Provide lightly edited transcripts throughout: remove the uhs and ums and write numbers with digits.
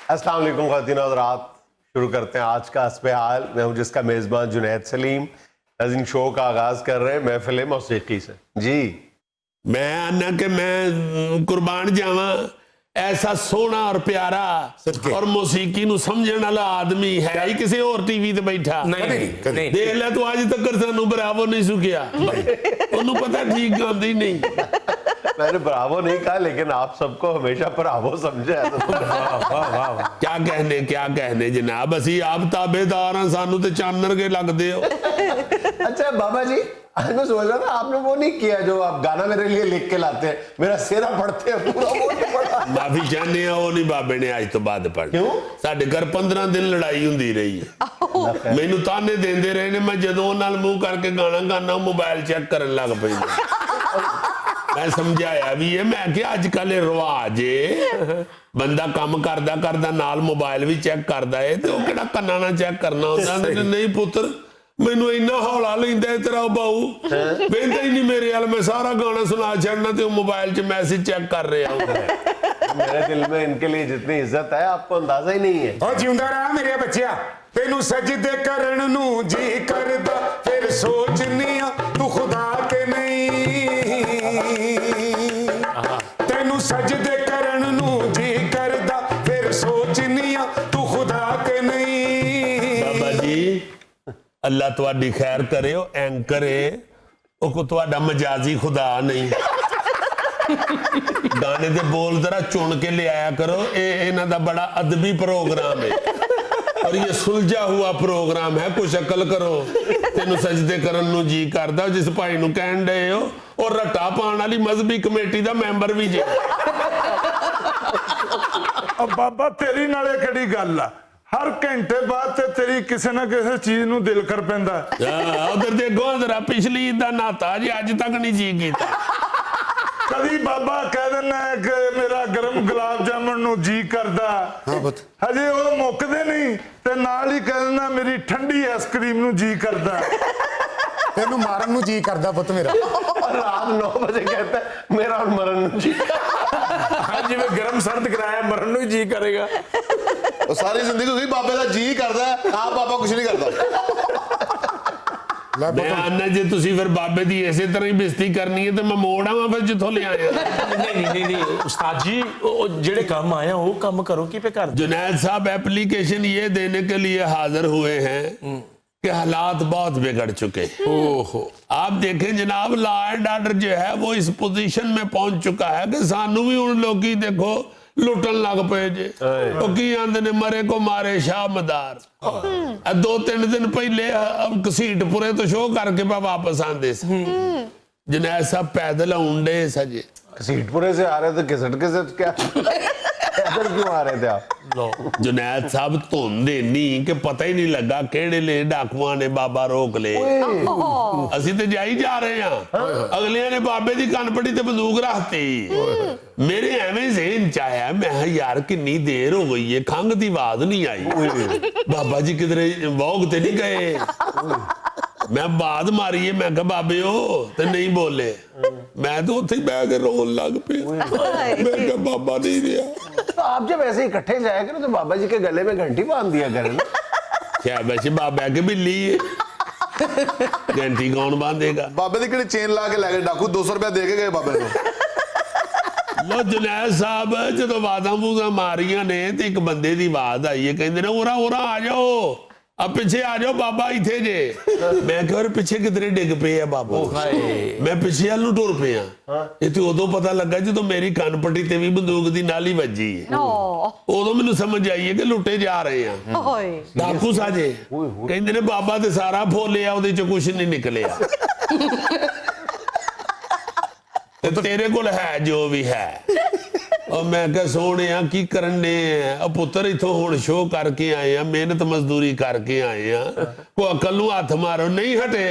अस्सलाम वालेकुम ख़वातीन और हज़रात, शुरू करते हैं आज का हस्बे हाल। मैं हूं जिसका मेज़बान जुनैद सलीम। नाज़रीन, शो का आगाज़ कर रहे हैं महफिल मौसीकी से। जी मैं आना कि मैं कुर्बान जावा, ऐसा सोहना और प्यारा और मौसीकी नूं समझण वाला आदमी है ही किसी और टीवी ते बैठा नहीं देख ले तू अज तक सानू बराबो नहीं सुखिया, ओनू पता ठीक गांदी नहीं। मैंने ब्रावो नहीं कहा, लेकिन आप सबको हमेशा ब्रावो समझे। क्या कहने जनाब, असी आप ताबेदार हां, सानू ते चानर के लगदे हो। अच्छा बाबा जी, आज मैं सोच रहा था आपने वो नहीं किया जो आप गाना मेरे लिए लिख के लाते हैं, मेरा सेरा पढ़ते हैं पूरा, वो नहीं पढ़ा। माफी चाहने वो नहीं बाबे ने आज तो बाद पढ़। क्यों? साडे घर 15 दिन लड़ाई हुंदी रही है, मैनू ताने देंदे रहे ने। मैं जदों नाल मुंह करके गाना गाना मोबाइल चेक करन लग पैंदा। मैं समझाया भी है, मैं कि अजकल रिवाज है, बंदा काम करदा करदा नाल मोबाइल भी चेक करदा है, ते ओह किहड़ा कन्ना नाल चेक करना हुंदा। नहीं पुत्र, मैनू इन्ना हौला लैंदा है तेरा बाऊ, वेंदा ही नहीं मेरे हाल। मैं सारा गाना सुना छड़ना ते मोबाइल च मैसेज चेक कर रहा हूं। मेरे दिल में इनके लिए जितनी इज्जत है आपको अंदाजा ही नहीं है। ओ जिंदा रहा मेरे बच्चिया, तेनू सजदे करन नू जी करदा, फिर सोचनी आ तू खुदा के नहीं। तेनू सजदे करन नू जी करदा, फिर सोचनी आ तू खुदा के नहीं। बाबा जी अल्लाह तुहाडी खैर करे, एंकर है ओ को तुहाडा मजाजी खुदा नहीं। गाने दे बोल जरा चुन के ले आया करो, इन्हां दा बड़ा अदबी प्रोग्राम है और ये सुलझा हुआ प्रोग्राम है। कुछ अकल करो। तेनू सजदे करन नू जी करदा, जिस भाई नू कहन डए हो और रट्टा पाण वाली मजहबी कमेटी दा मैंबर भी जे। अब बाबा तेरी नाले किहड़ी गल आ, हर घंटे बाद ते तेरी किसी ना किसी चीज नू दिल कर पैंदा। उधर देखो जरा पिछली दा नाता जी अज तक नहीं जी कीता। कभी बाबा कह देना है कि मेरा गरम गुलाब जामुन नू जी करदा, हजे वो मुकदे नहीं, ते नाल ही कह देना मेरी ठंडी आइसक्रीम नू जी करदा। तेनू मारन नू जी करदा पुत मेरा। और रात 9 बजे कहता है मेरा मरण नू जी। हाँ, जिवें गरम सर्द कराया मरण नू जी करेगा। ਉਹ ਸਾਰੀ ਜ਼ਿੰਦਗੀ ਤੁਸੀਂ ਬਾਬੇ ਦਾ ਜੀ ਕਰਦਾ, ਆਪ ਬਾਬਾ ਕੁਝ ਨਹੀਂ ਕਰਦਾ। मैं आना जे तुसी फिर बाबे दी इसे तरह ही बेइज्जती करनी है तो मैं मोड़ आवां फिर जिथों ले आया। नहीं उस्ताद जी, जेड़े काम आया वो काम करो कि पे कर। जुनैद साहब एप्लीकेशन ये देने के लिए हाजिर हुए हैं कि हालात बहुत बिगड़ चुके हैं। ओहो, आप देखें जनाब, लॉ एंड ऑर्डर जो है वो इस पोजीशन में पहुंच चुका है कि सानू भी उन लोग की देखो लुटन लग पे जे। की आंदे ने मरे को मारे शाह मदार। 2-3 दिन पहले घसीटपुरे तो शो करके मैं वापस आंदे सी। जुनैद साहब पैदल आउंडे सजे, घसीटपुरे से आ रहे थे, घिसट क्या पैदल क्यों आ रहे थे आप? जुनैद साहब धुंध इन्नी कि पता ही नहीं लगा केड़े ले डाकुआं ने बाबा रोक ले। असी तो जाई जा रहे हैं, अगलियां ने बाबे दी कनपड़ी ते बंदूक रखती। मेरे एवें ज़हन च आया, मैं यार कितनी देर हो गई है, खंघ दी आवाज नहीं आई, बाबा जी किधरे वॉक ते नहीं गए। मैं बात मारी है, मैं कहा बाबे हो ते नहीं बोले। मैं तो उत्थे बह के रोन लग पे। मैं कहा बाबा नहीं रहा। तो आप जब ऐसे इकट्ठे जाया करो तो बाबा जी के गले में घंटी बांध दिया करें ना। क्या वैसे बाबा के बिल्ली है, घंटी कौन बांधेगा? ਬਾਬੇ ਦੀ ਕਿਹੜੀ ਚੇਨ ਲਾ ਕੇ ਲੈ ਗਏ ਡਾਕੂ, 200 ਰੁਪਏ ਦੇ ਕੇ ਗਏ ਬਾਬੇ ਨੂੰ। लो जुनैद साहब जो आवाज़ां बूज़ां मारियां ने तो एक बंदे की आवाज आई है, कहते ने ओरा ओरा आ जाओ, अब पीछे आ जाओ बाबा इथे जे। मैं कह पिछे कितने डिग पे है बाबा। मैं पिछे वाल टुर पिया, इतने उदों पता लगा जो मेरी कनपट्टी ते भी बंदूक की नाली वजी है। उदों मैनू समझ आई है कि लुटे जा रहे हैं डाकू साजे। कहते ने बाबा ते सारा फोलिया, उहदे चों कुछ नहीं निकलिया। तेरे को है जो भी है। और मैं कह सोने की करने पुत्र इथों हुण शो करके आए हैं, मेहनत मजदूरी करके आए हैं, को अकल नूं हथ मारो, नहीं हटे।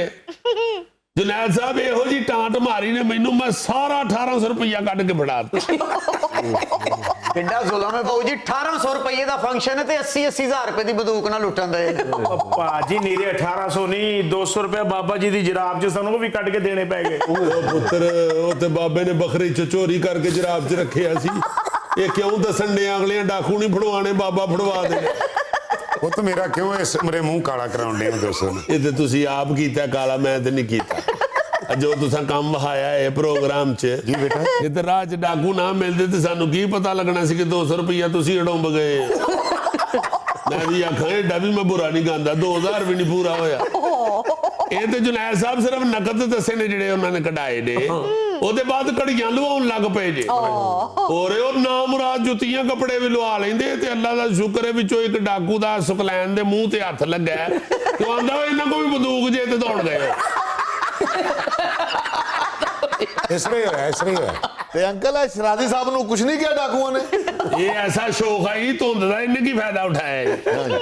जुनैद साहब एहो जी टांट मारी ने मैनू, मैं सारा 1800 रुपया कट के फड़ा किड्डा जुल्म है बाबू जी। 1800 रुपये का फंक्शन है ते 80-80 हजार रुपए की बंदूक ना लुटन दे। भाजी नीरे 1800 नहीं 200 रुपया बाबा जी की जराब च सानू भी कट के देने पै गए। पुत्र वो ते बाबे ने बकरी च चोरी करके जराब च रखे सी, ਇਹ ਕਿਉਂ ਦੱਸਣ ਦੇ ਅਗਲੇ ਡਾਕੂ ਨਹੀਂ ਫੜਵਾਣੇ ਬਾਬਾ ਫੜਵਾ ਦੇ ਉਹ ਤਾਂ ਮੇਰਾ ਕਿਉਂ ਇਸ ਉਮਰੇ ਮੂੰਹ ਕਾਲਾ ਕਰਾਉਣ ਦੇ ਦੱਸੋ ਨਾ। ਇਹ ਤੇ ਤੁਸੀਂ ਆਪ ਕੀਤਾ ਕਾਲਾ, ਮੈਂ ਤੇ ਨਹੀਂ ਕੀਤਾ। ਜੋ ਤੁਸੀਂ ਕੰਮ ਵਹਾਇਆ ਇਹ ਪ੍ਰੋਗਰਾਮ 'ਚ ਜੀ ਬੇਟਾ ਜੇ ਤੇ ਰਾਹ 'ਚ ਡਾਕੂ ਨਾ ਮਿਲਦੇ ਤੇ ਸਾਨੂੰ ਕੀ ਪਤਾ ਲੱਗਣਾ ਸੀ ਕਿ 200 ਰੁਪਈਆ ਤੁਸੀਂ ਉਡੁੰਬ ਗਏ। ਮੈਂ ਵੀ ਆਖਾਂ ਏਡਾ ਵੀ ਮੈਂ ਬੁਰਾ ਨਹੀਂ ਗਾਉਂਦਾ, 2000 ਵੀ ਨਹੀਂ ਪੂਰਾ ਹੋਇਆ। ਇਹ ਤੇ ਜੁਨੈਦ ਸਾਹਿਬ ਸਿਰਫ ਨਕਦ ਦੱਸੇ ਨੇ ਜਿਹੜੇ ਉਹਨਾਂ ਨੇ ਕਢਾਏ ਨੇ, ਉਹਦੇ ਬਾਅਦ ਘੜੀਆਂ ਲਵਾਉਣ ਲੱਗ ਪਏ ਜੇ। ਹੋਰ ਉਹ ਨਾ ਮੁਰਾਦ ਜੁੱਤੀਆਂ ਕੱਪੜੇ ਵੀ ਲਵਾ ਲੈਂਦੇ ਤੇ ਅੱਲਾ ਦਾ ਸ਼ੁਕਰ ਹੈ ਵਿੱਚੋਂ ਇੱਕ ਡਾਕੂ ਦਾ ਸੁਕਲੈਨ ਦੇ ਮੂੰਹ ਤੇ ਹੱਥ ਲੱਗਾ ਤੇ ਆਂਦਾ ਇਹਨਾਂ ਕੋਲ ਵੀ ਬੰਦੂਕ ਜੇ ਤੇ ਦੌੜ ਗਏ। ਇਸ ਲਈ ਹੋਇਆ ਤੇ ਅੰਕਲ ਇਹ ਸ਼ਰਾਦੀ ਸਾਹਿਬ ਨੂੰ ਕੁਝ ਨਹੀਂ ਕਿਹਾ ਡਾਕੂਆਂ ਨੇ? ਇਹ ਐਸਾ ਸ਼ੌਕ ਹੈ ਜੀ ਧੁੰਦ ਦਾ, ਇਹਨੇ ਕੀ ਫਾਇਦਾ ਉਠਾਇਆ ਜੀ?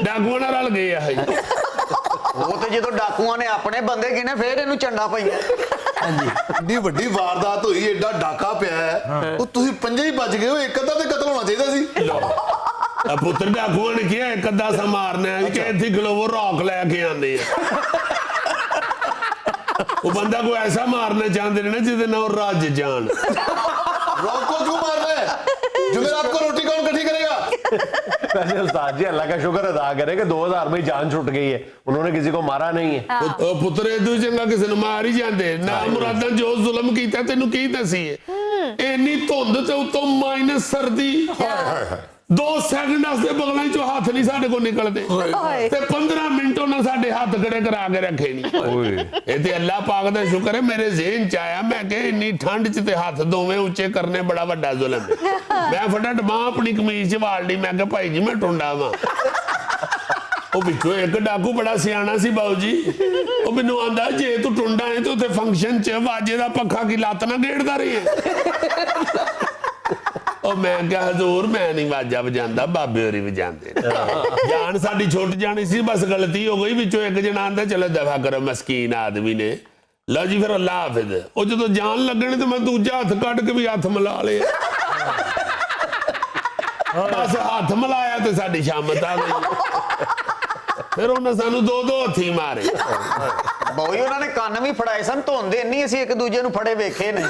ਡਾਕੂਆਂ ਨਾਲ ਰਲ ਗਏ ਆ ਜੀ। ਉਹ ਤੇ ਜਦੋਂ ਡਾਕੂਆਂ ਨੇ ਆਪਣੇ ਬੰਦੇ ਗਿਣੇ ਫੇਰ ਇਹਨੂੰ ਚੰਡਾ ਪਈਆਂ। ਏਡੀ ਵੱਡੀ ਵਾਰਦਾਤ ਹੋਈ, ਏਡਾ ਡਾਕਾ ਪਿਆ ਹੈ, ਉਹ ਤੁਸੀਂ ਪੰਜੇ ਹੀ ਬਚ ਗਏ ਹੋ, ਇੱਕ ਅੱਧਾ ਤੇ ਕਤਲ ਹੋਣਾ ਚਾਹੀਦਾ ਸੀ। ਆ ਪੁੱਤਰ ਡਾਕੂਆਂ ਨੇ ਕਿਹਾ ਇੱਕ ਅੱਧਾ ਸਾ ਮਾਰਨਾ ਕਿ ਇੱਥੇ ਗਲੋਵਰ ਰੌਕ ਲੈ ਕੇ ਆਉਂਦੇ ਆ। ਉਹ ਬੰਦਾ ਕੋਈ ਐਸਾ ਮਾਰਨਾ ਚਾਹੁੰਦੇ ਨੇ ਨਾ ਜਿਹਦੇ ਨਾਲ ਉਹ ਰੱਜ ਜਾਣ। रॉक को क्यों मार रहे हैं? जुमेरात को रोटी कौन इकट्ठी करेगा? वैसे उस्ताद जी अल्लाह का शुक्र अदा करें कि 2000 में जान छूट गई है, उन्होंने किसी को मारा नहीं है। ਉਹ ਪੁੱਤਰ ਇਦੋਂ ਚੰਗਾ ਕਿਸੇ ਨੂੰ ਮਾਰ ਹੀ ਜਾਂਦੇ ਨਾ। ਮੁਰਾਦਾਂ ਜੋ ਜ਼ੁਲਮ ਕੀਤਾ ਤੈਨੂੰ ਕੀ ਦਸੀਏ? ਇੰਨੀ ਧੁੰਦ ਤੇ ਉਤੋਂ ਮਾਈਨਸ ਸਰਦੀ, 2 ਸੈਕਿੰਡ ਵਾਸਤੇ ਬਗਲਾਂ ਚੋਂ ਹੱਥ ਨਹੀਂ ਸਾਡੇ ਕੋਲ ਨਿਕਲਦੇ ਤੇ 15 ਮਿੰਟ ਉਹਨਾਂ ਸਾਡੇ ਹੱਥ ਖੜੇ ਕਰਾ ਕੇ ਰੱਖੇ ਨਹੀਂ। ਇਹ ਤੇ ਅੱਲਾਹ ਪਾਕ ਦਾ ਸ਼ੁਕਰ ਹੈ ਮੇਰੇ ਜ਼ਿਹਨ ਚ ਆਇਆ, ਮੈਂ ਕਿਹਾ ਇੰਨੀ ਠੰਡ ਚ ਤੇ ਹੱਥ ਦੋਵੇਂ ਉੱਚੇ ਕਰਨੇ ਬੜਾ ਵੱਡਾ ਜ਼ੁਲਮ ਹੈ। ਮੈਂ ਫਟਾਫਟ ਬਾਂਹ ਆਪਣੀ ਕਮੀਜ਼ ਚ ਵਾਲ ਲਈ, ਮੈਂ ਕਿਹਾ ਭਾਈ ਜੀ ਮੈਂ ਟੁੰਡਾ ਵਾਂ। ਉਹ ਵਿੱਚੋਂ ਇੱਕ ਡਾਕੂ ਬੜਾ ਸਿਆਣਾ ਸੀ ਬਾਊ ਜੀ, ਉਹ ਮੈਨੂੰ ਆਂਦਾ ਜੇ ਤੂੰ ਟੁੰਡਾ ਹੈ ਤੇ ਉੱਥੇ ਫੰਕਸ਼ਨ ਚ ਵਾਜੇ ਦਾ ਪੱਖਾ ਕੀ ਲੱਤ ਨਾ ਗੇੜਦਾ ਰਹੀ ਹੈ। ਉਹ ਮੈਂ ਕਿਹਾ ਹਜ਼ੂਰ ਮੈਂ ਨਹੀਂ ਵਾਜਾ ਵਜਾਂਦਾ, ਬਾਬੇ ਹੋਰੀ ਵਜਾਂਦੇ ਨੇ। ਜਾਨ ਸਾਡੀ ਛੁੱਟ ਜਾਣੀ ਸੀ, ਬਸ ਗਲਤੀ ਹੋ ਗਈ। ਵਿੱਚੋਂ ਇੱਕ ਜਣਾ ਆਂਦਾ ਚਲੋ ਦਫਾ ਕਰੋ, ਮਸਕੀਨ ਆਦਮੀ ਨੇ। ਲਓ ਜੀ ਫਿਰ ਅੱਲਾ ਹਾਫਿਜ਼। ਉਹ ਜਦੋਂ ਜਾਨ ਲੱਗਣੀ ਤੇ ਮੈਂ ਦੂਜਾ ਹੱਥ ਕੱਢ ਕੇ ਵੀ ਹੱਥ ਮਿਲਾ ਲਿਆ। ਬਸ ਹੱਥ ਮਿਲਾਇਆ ਤੇ ਸਾਡੀ ਸ਼ਾਮਤ ਆ ਗਈ। ਫਿਰ ਉਹਨਾਂ ਸਾਨੂੰ 2-2 ਹੱਥੀ ਮਾਰੇ। ਬੋਈ ਉਹਨਾਂ ਨੇ ਕੰਨ ਵੀ ਫੜਾਏ ਸਨ, ਧੁੰਦੇ ਨਹੀਂ ਅਸੀਂ ਇੱਕ ਦੂਜੇ ਨੂੰ ਫੜੇ ਵੇਖੇ ਨੇ।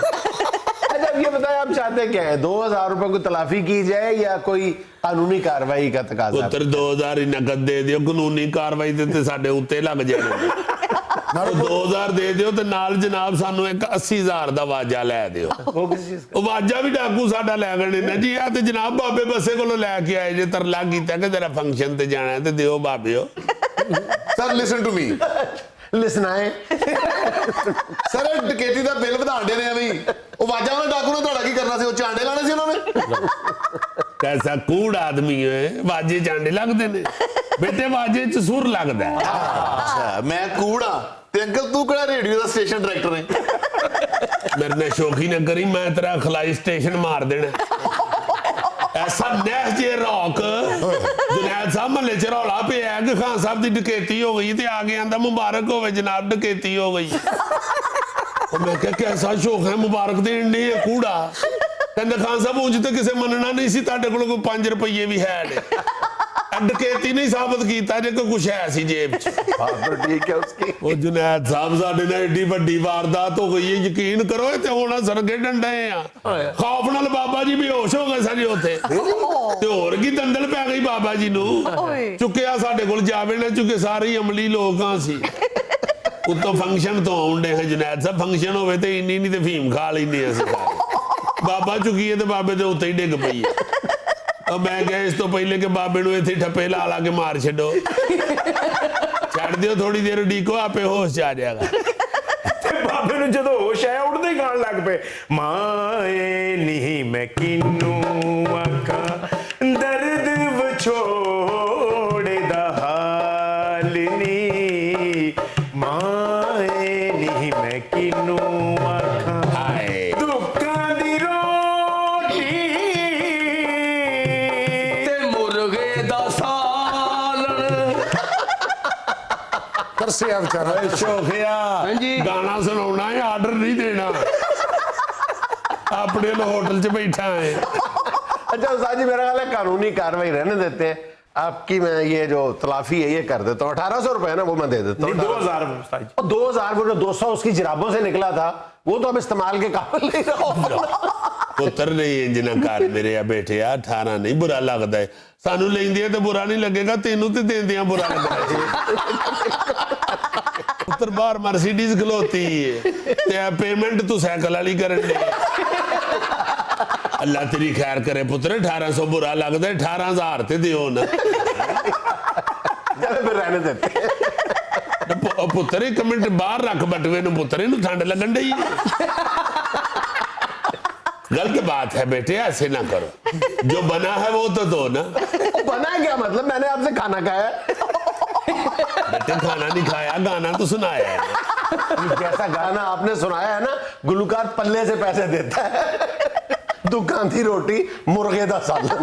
अच्छा अब ये बताएं आप चाहते क्या है, 2000 रुपए को तलाफी की जाए या कोई कानूनी कार्रवाई का तकाजा? ਪੁੱਤਰ 2000 ਹੀ ਨਕਦ ਦੇ ਦਿਓ, ਕਾਨੂੰਨੀ ਕਾਰਵਾਈ ਤੇ ਸਾਡੇ ਉੱਤੇ ਲੱਗ ਜਾਣੇ। 2000 ਦੇ ਦਿਓ ਤੇ ਨਾਲ ਜਨਾਬ ਸਾਨੂੰ ਇੱਕ 80000 ਦਾ ਵਾਜਾ ਲੈ ਦਿਓ। वो किस चीज ਉਹ ਵਾਜਾ ਵੀ ਡਾਕੂ ਸਾਡਾ ਲੈ ਗਏ ਨੇ ਜੀ। ਆ ਤੇ ਜਨਾਬ ਬਾਬੇ ਬੱਸੇ ਕੋਲੋਂ ਲੈ ਕੇ ਆਏ ਜੇ, ਤਰਲਾ ਕੀਤਾ ਕਿ ਜਰਾ ਫੰਕਸ਼ਨ ਤੇ ਜਾਣਾ ਤੇ ਦਿਓ ਬਾਬਿਓ। Sir listen to me. Listen आए? ਸਰ ਇਹ ਡਕੈਤੀ ਦਾ ਬਿੱਲ ਵਧਾਣ ਦੇ ਨੇ ਐਵੇਂ ਹੀ। ਉਹ ਵਾਜਾ ਉਹਨਾਂ ਡਾਕੂ ਨੇ ਤੁਹਾਡਾ ਕੀ ਕਰਨਾ ਸੀ? ਉਹ ਚਾਂਡੇ ਲਾਣੇ ਸੀ ਉਹਨਾਂ ਨੇ। ਕੈਸਾ ਕੂੜ ਆਦਮੀ ਓਏ, ਵਾਜੇ ਚਾਂਡੇ ਲੱਗਦੇ ਨੇ ਬੇਟੇ, ਵਾਜੇ ਚ ਸੁਰ ਲੱਗਦਾ ਹੈ। ਅੱਛਾ ਮੈਂ ਕੂੜਾ ਤੇ ਅੰਕਲ ਤੂੰ ਕਿਹੜਾ ਰੇਡੀਓ ਦਾ ਸਟੇਸ਼ਨ ਡਾਇਰੈਕਟਰ ਹੈ? ਮੇਰੇ ਨਾਲ ਸ਼ੌਕੀ ਨਾ ਕਰੀ, ਮੈਂ ਤੇਰਾ ਖਲਾਈ ਸਟੇਸ਼ਨ ਮਾਰ ਦੇਣਾ। ਐਸਾ ਨਹਿਸ ਜੇ ਰੌਕ ਜੁਨੈਦ ਸਾਹਿਬ ਮਹੱਲੇ ਚ ਰੌਲਾ ਪਿਆ ਕਿ ਖਾਨ ਸਾਹਿਬ ਦੀ ਡਕੈਤੀ ਹੋ ਗਈ ਤੇ ਆ ਕੇ ਆਂਦਾ ਮੁਬਾਰਕ ਹੋਵੇ ਜਨਾਬ ਡਕੈਤੀ ਹੋ ਗਈ। ਉਹ ਮੈਂ ਕਿਹਾ ਕੈਸਾ ਸ਼ੌਕ ਹੈ ਮੁਬਾਰਕ ਦੇਣ ਦੇ ਕੂੜਾ? ਕਹਿੰਦਾ ਖਾਨ ਸਾਹਿਬ ਉਂਝ ਤੇ ਕਿਸੇ ਮੰਨਣਾ ਨਹੀਂ ਸੀ, ਤੁਹਾਡੇ ਕੋਲ ਕੋਈ 5 ਰੁਪਏ ਵੀ ਹੈ ਨੇ। ਡਕੈਤੀ ਨਹੀਂ ਸਾਬਤ ਕੀਤਾ ਜੇ ਕੋਈ ਕੁਛ ਹੈ ਸੀ ਜੇਬ ਚ। ठीक है उसकी। ਉਹ ਜੁਨੈਦ ਸਾਹਿਬ ਸਾਡੇ ਨਾਲ ਏਡੀ ਵੱਡੀ ਵਾਰਦਾਤ ਹੋ ਗਈ ਹੈ, ਯਕੀਨ ਕਰੋ ਇਹ ਤੇ ਹੁਣ ਸਰਗੇ ਡੰਡੇ ਆ। ਖੌਫ ਨਾਲ ਬਾਬਾ ਜੀ ਬੇਹੋਸ਼ ਹੋ ਗਏ ਸਾਰੇ ਉੱਥੇ ਤੇ ਹੋਰ ਕੀ ਦੰਦਲ ਪੈ ਗਈ ਬਾਬਾ ਜੀ ਨੂੰ। ਚੁੱਕਿਆ ਸਾਡੇ ਕੋਲ ਜਾਵੇ ਨਾ ਚੁੱਕੇ, ਸਾਰੇ ਹੀ ਅਮਲੀ ਲੋਕਾਂ ਸੀ। ਉੱਤੋਂ ਫੰਕਸ਼ਨ ਤੋਂ ਆਉਂਦੇ ਹੈ ਜੁਨੈਦ ਸਾਹਿਬ, ਫੰਕਸ਼ਨ ਹੋਵੇ ਤੇ ਇੰਨੀ ਨਹੀਂ ਤੇ ਫੀਮ ਖਾ ਲੈਂਦੇ ਅਸੀਂ। ਬਾਬਾ ਚੁੱਕੀਏ ਤੇ ਬਾਬੇ ਦੇ ਉੱਤੇ ਹੀ ਡਿੱਗ ਪਈ। ਮੈਂ ਕਿਹਾ ਇਸ ਤੋਂ ਪਹਿਲੇ ਕਿ ਬਾਬੇ ਨੂੰ ਇੱਥੇ ਠੱਪੇ ਲਾ ਲਾ ਕੇ ਮਾਰ ਛੱਡੋ, ਛੱਡ ਦਿਓ ਥੋੜੀ ਦੇਰ ਡੀਕੋ, ਆਪੇ ਹੋਸ਼ ਚ ਆ ਜਾਏਗਾ। ਤੇ ਬਾਬੇ ਨੂੰ ਜਦੋਂ ਹੋਸ਼ ਆਇਆ ਉੜਦੇ ਹੀ ਗਾਣ ਲੱਗ ਪਏ, ਮਾਏ ਨਹੀਂ ਮੈਂ ਕਿਨੂੰ ਆਖਾਂ ਦਰਦ ਵਿਛੋੜੇ ਦਾ ਹਾਲ ਨੀ, ਮਾਏ ਨਹੀਂ ਮੈਂ ਕਿਨੂੰ ਆਖਾਂ ਹਾਏ ਦੁੱਖਾਂ ਦੀ ਰੋਟੀ ਤੇ ਮੁਰਗੇ ਦਾ ਸਾਲਣ। ਤਰਸਿਆ ਵਿਚਾਰਾ। ਸ਼ੋਖਿਆ ਗਾਣਾ ਸੁਣਾਉਣਾ ਹੈ, ਆਰਡਰ ਨਹੀਂ ਦੇਣਾ। ਆਪਣੇ ਹੋਟਲ ਚ ਬੈਠਾ ਹੈ। अच्छा उस्ताद जी मेरा ख्याल है कानूनी कार्रवाई रहने देते हैं, आपकी मैं ये जो तलाफी है ये कर देता हूँ। 1800 रुपए है ना, वो मैं दे देता हूँ। 2000 उस्ताद जी। 2000 200 उसकी जिराबों से निकला था, वो तो अब इस्तेमाल के काबिल नहीं रहा। ਪੁੱਤਰ ਨਹੀਂ ਇੰਜ ਨਾ ਕਰ ਮੇਰੇ ਆ ਬੇਟੇ ਆ 18 ਨਹੀਂ ਬੁਰਾ ਲੱਗਦਾ ਹੈ ਸਾਨੂੰ ਲੈਂਦੇ ਤੇ ਬੁਰਾ ਨਹੀਂ ਲੱਗੇਗਾ ਤੈਨੂੰ ਤੇ ਦੇਂਦਿਆਂ ਬੁਰਾ ਲੱਗਦਾ ਹੈ ਪੁੱਤਰ ਬਾਹਰ ਮਰਸੀਡੀਜ਼ ਖਲੋਤੀ ਹੈ ਤੇ ਪੇਮੈਂਟ ਤੂੰ ਸਾਈਕਲ ਵਾਲੀ ਕਰਨ ਦੇ ਅੱਲਾ ਤੇਰੀ ਖੈਰ ਕਰੇ ਪੁੱਤਰ 1800 बुरा लगता है 18000 ते दियो ना चलो फिर रहने देते पुत्र एक मिनट बाहर रख बटवे नु पुत्र इनु ठंड लगन डई गलत बात है बेटे ऐसे ना करो जो बना है वो तो दो ना बना क्या मतलब मैंने आपसे खाना खाया बेटे खाना नहीं खाया गाना तो सुनाया है जैसा गाना आपने सुनाया है ना गुलकार पल्ले से पैसे देता है दुकान की रोटी मुर्गे दा सालन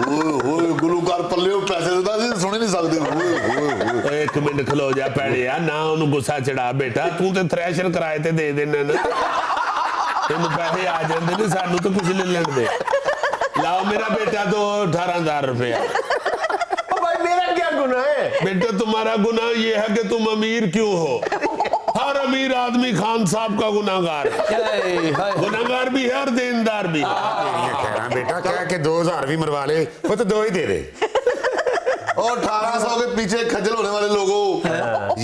ਓਏ ਓਏ ਗੁਲੂਕਾਰ ਪੱਲੇ ਉਹ ਪੈਸੇ ਦਿੰਦਾ ਸੀ ਸੁਣ ਨਹੀਂ ਸਕਦੇ ਓਏ ਓਏ ਓਏ ਇੱਕ ਮਿੰਟ ਖਲੋ ਜਾ ਪੈੜਿਆ ਨਾ ਉਹਨੂੰ ਗੁੱਸਾ ਚੜਾ ਬੇਟਾ ਤੂੰ ਤੇ ਥ੍ਰੈਸ਼ਰ ਕਿਰਾਏ ਤੇ ਦੇ ਦੇਣਾ ਨਾ ਤੈਨੂੰ ਪੈਸੇ ਆ ਜਾਂਦੇ ਨੇ ਸਾਨੂੰ ਤਾਂ ਕੁਝ ਲੈ ਲੈਣ ਦੇ ਲਾਓ ਮੇਰਾ बेटा दो 18000 रुपया भाई मेरा क्या गुनाह है बेटा तुम्हारा गुनाह ये है कि तुम अमीर क्यों हो हर अमीर आदमी खान साहब का गुनाहगार है गुनाहगार भी है और देनदार भी खैरा बेटा क्या कि 2000 भी मरवा ले वो तो 2 ही दे दे और 1800 के पीछे खजल होने वाले लोगों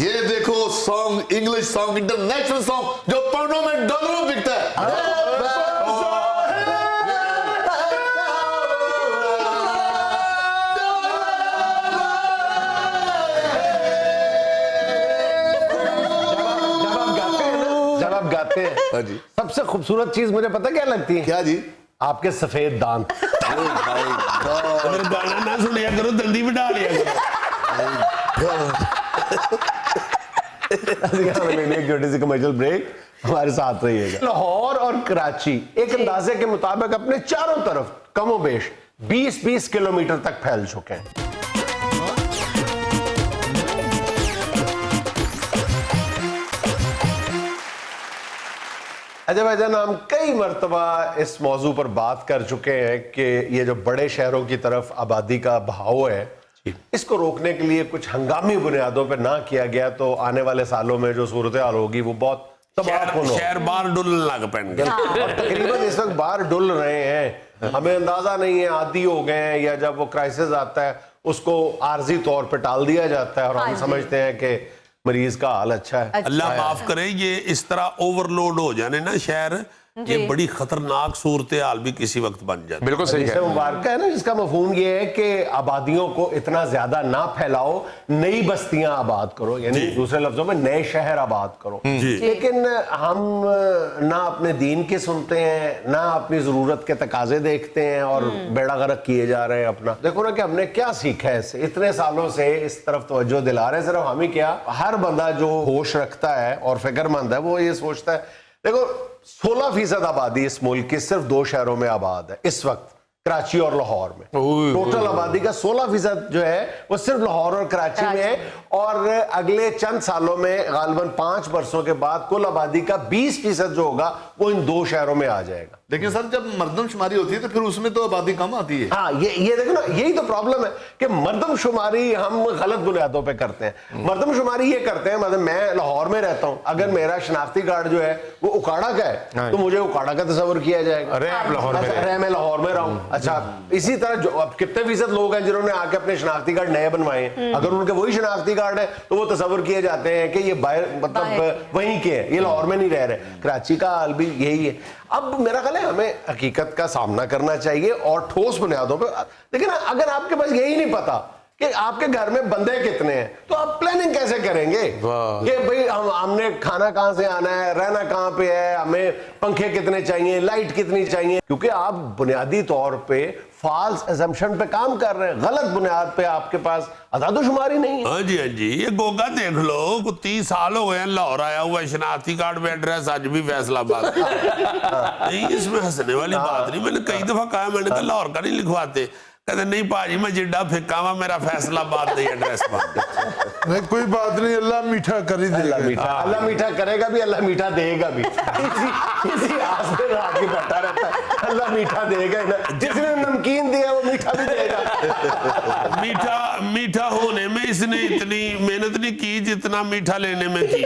ये देखो song English song international song जो पाउंडों में डॉलरों में बिकता है जब आप गाते हैं हाँ जी सबसे खूबसूरत चीज मुझे पता क्या लगती है क्या जी आपके सफेद दांत अगर गाना ना सुनिया करो दंदी बिठा लिया करो एक छोटी सी कमर्शियल ब्रेक हमारे साथ रहिएगा लाहौर और कराची एक अंदाजे के मुताबिक अपने चारों तरफ कमोबेश 20-20 किलोमीटर तक फैल चुके हैं अजय भाईजान हम कई मर्तबा इस मौजू पर बात कर चुके हैं कि ये जो बड़े शहरों की तरफ आबादी का बहाव है इसको रोकने के लिए कुछ हंगामी बुनियादों पर ना किया गया तो आने वाले सालों में जो सूरत हाल होगी वो बहुत तबाहकुन होगी। शहर बाहर डुलने लग पेंगे और तकरीबन इस वक्त बाहर डुल रहे हैं हमें अंदाजा नहीं है आदी हो गए हैं या जब वो क्राइसिस आता है उसको आर्जी तौर पे टाल दिया जाता है और हम समझते हैं कि मरीज का हाल अच्छा है अल्लाह माफ करे ये इस तरह ओवरलोड हो जाने ना शहर ये बड़ी खतरनाक सूरत हाल भी किसी वक्त बन जाती है बिल्कुल सही इससे मुबारक है ना जिसका मफहूम ये है कि आबादियों को इतना ज्यादा ना फैलाओ नई बस्तियां आबाद करो यानी दूसरे लफ्जों में नए शहर आबाद करो लेकिन हम ना अपने दीन के सुनते हैं ना अपनी जरूरत के तकाजे देखते हैं और बेड़ा गर्क किए जा रहे हैं अपना देखो ना कि हमने क्या सीखा है इससे इतने सालों से इस तरफ तवज्जो दिला रहे हैं सिर्फ हम ही क्या हर बंदा जो होश रखता है और फिक्रमंद है वो ये सोचता है देखो 16% आबादी इस मुल्क की सिर्फ 2 शहरों में आबाद है इस वक्त कराची और लाहौर में टोटल आबादी का 16% जो है वो सिर्फ लाहौर और कराची में है और अगले चंद सालों में गालिबन 5 वर्षों के बाद कुल आबादी का 20% जो होगा वो इन 2 शहरों में आ जाएगा लेकिन सर जब मर्दमशुमारी होती है तो फिर उसमें तो आबादी कम आती है हाँ ये देखो ना यही तो प्रॉब्लम है कि मर्दमशुमारी हम गलत बुनियादों पे करते हैं मर्दमशुमारी ये करते हैं मतलब मैं लाहौर में रहता हूँ अगर मेरा शनाख्ती कार्ड जो है वो उकाड़ा का है तो मुझे उकाड़ा का तस्वर किया जाएगा अरे आप लाहौर में अरे मैं लाहौर में रहूं अच्छा इसी तरह जो अब कितने फीसद लोग हैं जिन्होंने आके अपने शनाख्ती कार्ड नए बनवाए हैं अगर उनके वही शनाख्ती कार्ड है तो वो तस्वर किए जाते हैं कि ये बाहर मतलब वहीं के हैं ये लाहौर में नहीं रह रहे कराची का हाल भी यही है अब मेरा ख्याल है हमें हकीकत का सामना करना चाहिए और ठोस बुनियादों पर लेकिन अगर आपके पास यही नहीं पता कि आपके घर में बंदे कितने हैं तो आप प्लानिंग कैसे करेंगे कि भाई हमने खाना कहां से आना है रहना कहां पे है हमें पंखे कितने चाहिए लाइट कितनी चाहिए क्योंकि आप बुनियादी तौर पे फॉल्स असम्पशन पे काम कर रहे हैं गलत बुनियाद पे आपके पास अदादोशुमारी नहीं है हाँ जी ये गोगा देख लो 30 साल हो गए लाहौर आया हुआ शनाख्ती कार्ड पे एड्रेस आज भी फैसलाबाद नहीं इसमें हंसने वाली बात नहीं मैंने कई दफा कहा मैंने कहा लाहौर का नहीं लिखवाते कहते नहीं भाजी मैं जिड्डा फेंका हुआ मेरा फैसलाबाद नहीं एड्रेस नहीं कोई बात नहीं अल्लाह मीठा कर ही देगा अल्लाह मीठा करेगा भी अल्लाह मीठा देगा भी इसी आस में रात के बैठा रहता है अल्लाह मीठा देगा ना जिसने नमकीन दिया वो मीठा भी देगा मीठा होने में इसने इतनी मेहनत नहीं की जितना मीठा लेने में की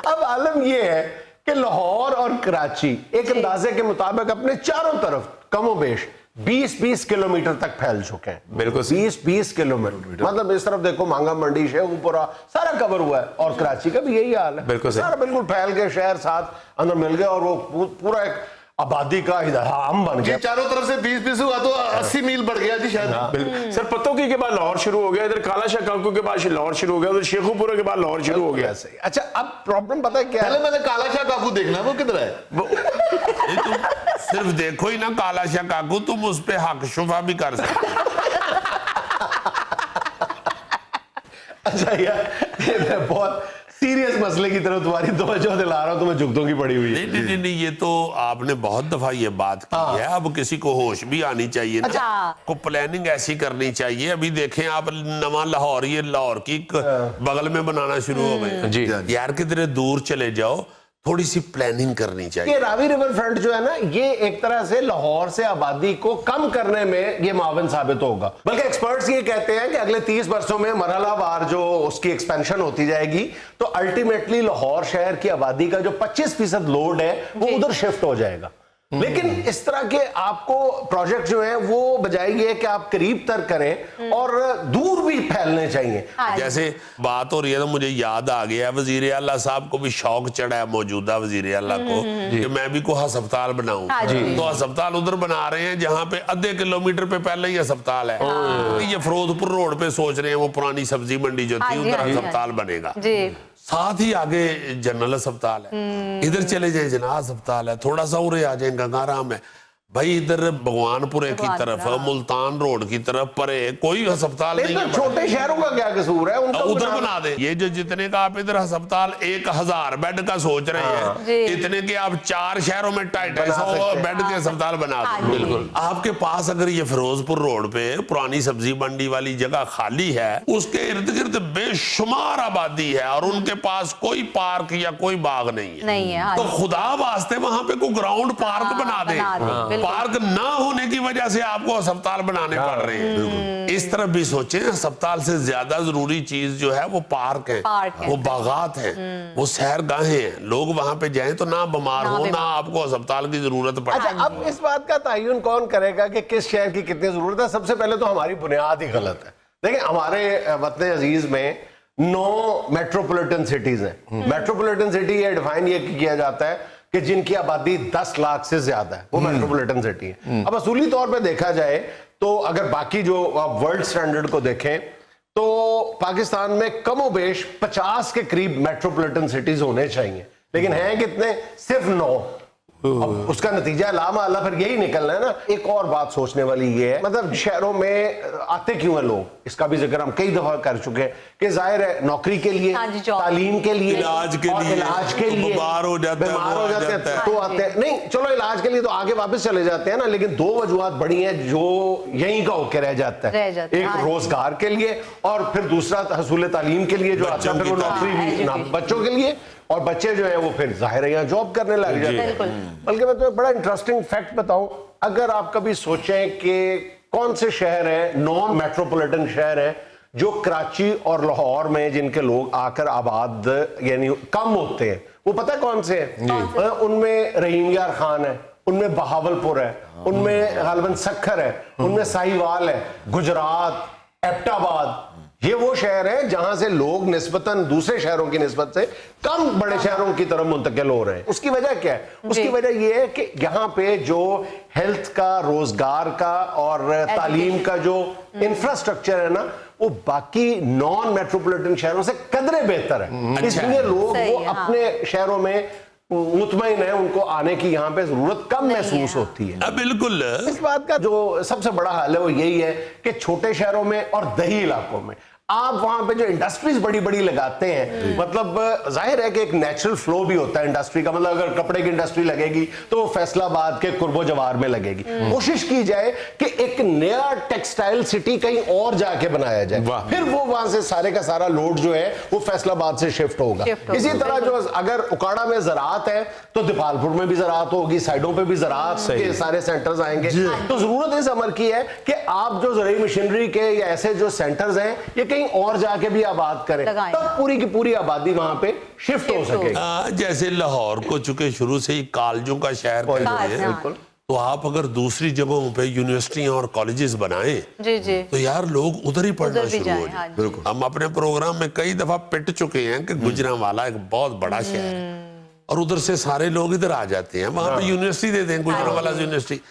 अब आलम ये है कि लाहौर और कराची एक अंदाजे के मुताबिक अपने चारों तरफ कमोबेश 20-20 किलोमीटर तक फैल चुके हैं। बिल्कुल 20-20 किलोमीटर, मतलब इस तरफ देखो मांगा मंडी शेखुपुरा सारा कवर हुआ है, और कराची का भी यही हाल है। बिल्कुल सही। सारा बिल्कुल फैल के शहर साथ अंदर मिल गए, और वो पूरा एक आबादी का हम बन जी गया। चारों तरफ से 20-20 हुआ तो 80 मील बढ़ गया जी शायद। बिल्कुल सर, पत्तोकी के बाद लाहौर शुरू हो गया, इधर काला शाह काकू के बाद लाहौर शुरू हो गया, उधर शेखुपुरा के बाद लाहौर शुरू हो गया। सही। अच्छा, अब प्रॉब्लम पता है क्या पहले है? मैंने काला शाह काकू देखना, वो किधर है? नहीं, तुम सिर्फ देखो ही ना काला शाह काकू, तुम उस पे हक शुफा भी कर सकते हो। अच्छा यार, ये मैं बहुत सीरियस मसले की तरफ तुम्हारी तवज्जो दिला रहा हूं, तुम्हें जुगतों की पड़ी हुई है। नहीं, ये तो आपने बहुत दफा ये बात की है। अब किसी को होश भी आनी चाहिए ना, को प्लानिंग ऐसी करनी चाहिए। अभी देखें आप, नवा लाहौर, ये लाहौर की बगल में बनाना शुरू हो गए जी। यार, किधरे दूर चले जाओ, थोड़ी सी प्लानिंग करनी चाहिए। ये रावी रिवर फ्रंट जो है ना, ये एक तरह से लाहौर से आबादी को कम करने में ये मावन साबित होगा। बल्कि एक्सपर्ट्स ये कहते हैं कि अगले 30 वर्षों में मरहलावार जो उसकी एक्सपेंशन होती जाएगी, तो अल्टीमेटली लाहौर शहर की आबादी का जो 25% लोड है वो उधर शिफ्ट हो जाएगा। लेकिन इस तरह के आपको प्रोजेक्ट जो है वो बजाय ये कि आप करीब तक करें और दूर भी फैलने चाहिए। जैसे बात हो रही है तो मुझे याद आ गया, वजीर आला साहब को भी शौक चढ़ा है, मौजूदा वजीर आला को, कि मैं भी कोई अस्पताल बनाऊं। तो अस्पताल उधर बना रहे हैं जहां पे आधे किलोमीटर पे पहले ही अस्पताल है। ये फिरोजपुर रोड पे सोच रहे हैं, वो पुरानी सब्जी मंडी जो थी उधर अस्पताल बनेगा, साथ ही आगे जनरल अस्पताल है। इधर चले जाए जनाब अस्पताल है, थोड़ा सा उरे आ जाए गंगाराम है भाई, इधर भगवानपुरे की तरफ, मुल्तान रोड की तरफ परे कोई अस्पताल नहीं है। छोटे शहरों का क्या कसूर है, उनका उधर बना दे। ये जो जितने का आप इधर अस्पताल 1000 बेड का सोच रहे हैं, इतने के आप 4 शहरों में 250 बेड के अस्पताल बना दे। बिल्कुल आपके पास अगर ये फिरोजपुर रोड पे पुरानी सब्जी मंडी वाली जगह खाली है, उसके इर्द गिर्द बेशुमार आबादी है और उनके पास कोई पार्क या कोई बाग नहीं है, तो खुदा वास्ते वहां पे कोई ग्राउंड पार्क बना दे। पार्क ना होने की वजह से आपको अस्पताल बनाने पड़ रहे हैं। इस तरफ भी सोचें, अस्पताल से ज्यादा जरूरी चीज जो है वो पार्क है, वो बागात है, वो सैरगाहें हैं। लोग वहां पे जाएं तो ना बीमार हो, ना आपको अस्पताल की जरूरत पड़े। अच्छा, अब इस बात का तयन कौन करेगा कि किस शहर की कितनी जरूरत है? सबसे पहले तो हमारी बुनियाद ही गलत है। देखिए, हमारे वतन अजीज में 9 मेट्रोपॉलिटन सिटीज हैं। मेट्रोपॉलिटन सिटी ये डिफाइन ये किया जाता है कि जिनकी आबादी 10 लाख से ज्यादा है, वो मेट्रोपॉलिटन सिटी है। अब असूली तौर पे देखा जाए तो अगर बाकी जो आप वर्ल्ड स्टैंडर्ड को देखें तो पाकिस्तान में कमोबेश 50 के करीब मेट्रोपॉलिटन सिटीज होने चाहिए, लेकिन हैं कितने? सिर्फ 9। अब उसका नतीजा लामाला फिर यही निकलना है ना। एक और बात सोचने वाली ये है, मतलब शहरों में आते क्यों हैं लोग, इसका भी जिक्र हम कई दफा कर चुके हैं कि जाहिर है नौकरी के लिए, तालीम के लिए, इलाज के लिए बीमार हो जाते हैं तो आते हैं। नहीं, चलो इलाज के लिए तो आगे वापस चले जाते हैं ना, लेकिन 2 वजूहत बड़ी हैं जो यहीं का होके रह जाता है। एक रोजगार के लिए और फिर दूसरा हसूल तालीम के लिए जो आता है, फिर वो नौकरी भी बच्चों के लिए, और बच्चे जो हैं वो फिर जाहिर है यहाँ जॉब करने लग जाते हैं। बल्कि मैं तुम्हें बड़ा इंटरेस्टिंग फैक्ट बताऊं, अगर आप कभी सोचें कि कौन से शहर हैं, नॉन मेट्रोपॉलिटन शहर हैं जो कराची और लाहौर में जिनके लोग आकर आबाद यानी कम होते हैं, वो पता है कौन से हैं? उनमें रहीम यार खान है, उनमें बहावलपुर है, उनमें गालबन सक्खर है, उनमें साहिवाल है, गुजरात, एबटाबाद। ये वो शहर है जहां से लोग निस्बतन दूसरे शहरों की निस्बत से कम बड़े शहरों की तरफ मुंतकिल हो रहे हैं। उसकी वजह क्या है? उसकी वजह ये है कि यहाँ पे जो हेल्थ का, रोजगार का और तालीम का जो इंफ्रास्ट्रक्चर है ना, वो बाकी नॉन मेट्रोपॉलिटन शहरों से कदरे बेहतर है। इसलिए लोग वो अपने शहरों में मुतमईन है, उनको आने की यहाँ पे जरूरत कम महसूस होती है। बिल्कुल। इस बात का जो सबसे बड़ा हाल है वो यही है कि छोटे शहरों में और दही इलाकों में आप वहां पे जो इंडस्ट्रीज बड़ी बड़ी लगाते हैं, मतलब जाहिर है कि एक नेचुरल फ्लो भी होता है इंडस्ट्री का। मतलब अगर कपड़े की इंडस्ट्री लगेगी तो फैसलाबाद के कुर्बो जवार में लगेगी। कोशिश की जाए कि एक नया टेक्सटाइल सिटी कहीं और जाके बनाया जाए, फिर वो वहां से सारे का सारा लोड जो है वो फैसलाबाद से शिफ्ट होगा। इसी तरह जो अगर उकाड़ा में ज़राअत है तो दिपालपुर में भी ज़राअत होगी, साइडों पे भी ज़राअत के सारे सेंटर्स आएंगे। तो जरूरत इस अमर की है कि आप जो ज़रूरी मशीनरी के या ऐसे जो सेंटर्स हैं ये कहीं और जाके भी आबाद करें, लगाएं। तब पूरी की पूरी आबादी वहां पे शिफ्ट हो सकेगी। जैसे लाहौर को चूंकि शुरू से ही कॉलेजों का शहर कहते हैं, हाँ। बिल्कुल। तो आप अगर दूसरी जगहों पे यूनिवर्सिटियां और कॉलेजेस बनाएं जी जी तो यार लोग उधर ही पढ़ना उधर भी शुरू हो जाएं, हाँ जाए। जी। हम अपने प्रोग्राम में कई दफा पिट चुके हैं कि गुजरांवाला एक बहुत बड़ा शहर है और उधर से सारे लोग इधर आ जाते हैं, वहां पे यूनिवर्सिटी दे दें, गुजरांवाला यूनिवर्सिटी,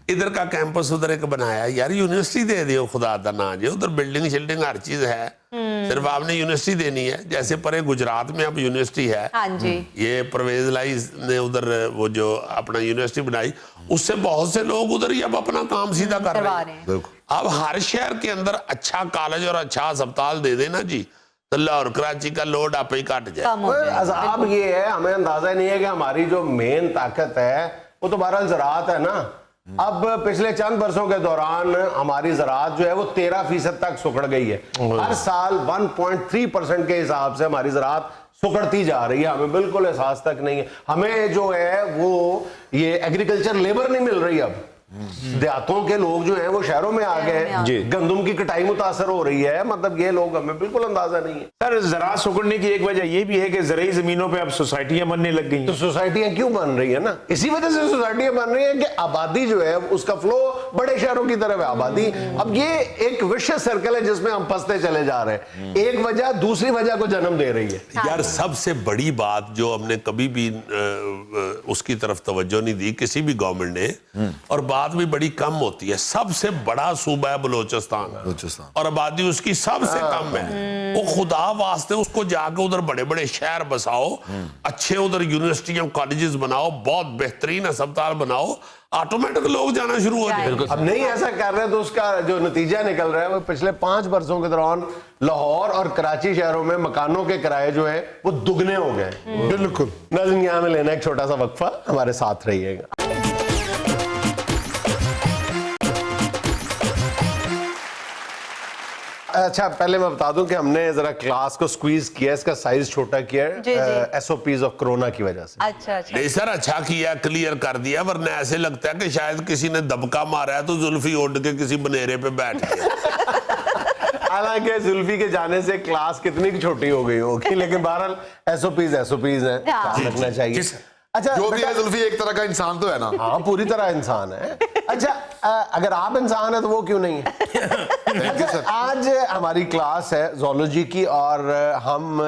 इधर का कैंपस उधर एक बनाया, यार यूनिवर्सिटी दे दियो खुदा दा ना जी, उधर बिल्डिंग शिल्डिंग हर चीज है, सिर्फ आपने यूनिवर्सिटी देनी है। जैसे परे गुजरात में अब यूनिवर्सिटी है, हाँ जी। ये परवेज लाई ने उधर वो जो अपना यूनिवर्सिटी बनाई, उससे बहुत से लोग उधर ही अब अपना काम सीधा कर करवा रहे रहे हैं। हैं। अब हर शहर के अंदर अच्छा कॉलेज और अच्छा अस्पताल दे देना जी, तो लाहौर कराची का लोड आप ही काट जाए। कम हो जाएगा। अज़ाब ये है, हमें अंदाजा नहीं है कि हमारी जो मेन ताकत है वो तो बहरहाल ज़राअत है ना। अब पिछले चंद बरसों के दौरान हमारी ज़राअत जो है वो 13% तक सुकड़ गई है। हर साल 1.3% के हिसाब से हमारी ज़राअत सुकड़ती जा रही है, हमें बिल्कुल एहसास तक नहीं है। हमें जो है वो ये एग्रीकल्चर लेबर नहीं मिल रही। अब देहातों के लोग जो हैं वो शहरों में आ गए हैं, जी। गंदम की कटाई मुतासर हो रही है, मतलब ये लोग हमें बिल्कुल अंदाजा नहीं है। सर ज़राअत सिकुड़ने की एक वजह ये भी है कि ज़राई ज़मीनों पे अब सोसाइटियां बनने लग गई तो हैं। सोसाइटियां क्यों बन रही है ना, इसी वजह से सोसाइटियां बन रही है कि आबादी जो है उसका फ्लो बड़े शहरों की तरफ है आबादी। अब ये एक विशेष सर्कल है जिसमें हम फंसते चले जा रहे हैं, एक वजह दूसरी वजह को जन्म दे रही है। यार सबसे बड़ी बात जो हमने कभी भी उसकी तरफ तवज्जो नहीं दी किसी भी गवर्नमेंट ने, और बात भी बड़ी कम होती है, सबसे बड़ा सूबा है बलोचिस्तान और आबादी उसकी सबसे कम है। वो खुदा वास्ते उसको जाके उधर बड़े बड़े शहर बसाओ, अच्छे उधर यूनिवर्सिटियां कॉलेजेस बनाओ, बहुत बेहतरीन अस्पताल बनाओ, ऑटोमेटिक लोग जाना शुरू हो जाए। अब नहीं ऐसा कर रहे तो उसका जो नतीजा निकल रहा है वो पिछले 5 वर्षों के दौरान लाहौर और कराची शहरों में मकानों के किराए जो है वो दुगने हो गए। बिल्कुल। नाज़रीन, यहाँ में लेना एक छोटा सा वक्फा, हमारे साथ रहिएगा। अच्छा, पहले मैं बता दूं कि हमने जरा क्लास को स्क्वीज किया, इसका साइज छोटा किया जी, है जी। एसओपीज ऑफ कोरोना की वजह से। अच्छा अच्छा नहीं सर, अच्छा किया, क्लियर कर दिया, वरना ऐसे लगता है कि शायद किसी ने दबका मारा है तो जुल्फी ओढ़ के किसी बनेरे पे बैठ गया। हालांकि जुल्फी के जाने से क्लास कितनी छोटी हो गई होगी, लेकिन बहरहाल एसओपीज है, हाँ। ध्यान रखना चाहिए। अच्छा, जो भी बेटा- है जुल्फी एक तरह का इंसान तो है ना। हाँ, पूरी तरह इंसान है। अच्छा, अगर आप इंसान है तो वो क्यों नहीं है? Thank you, sir. आज हमारी क्लास है जोलॉजी की और हम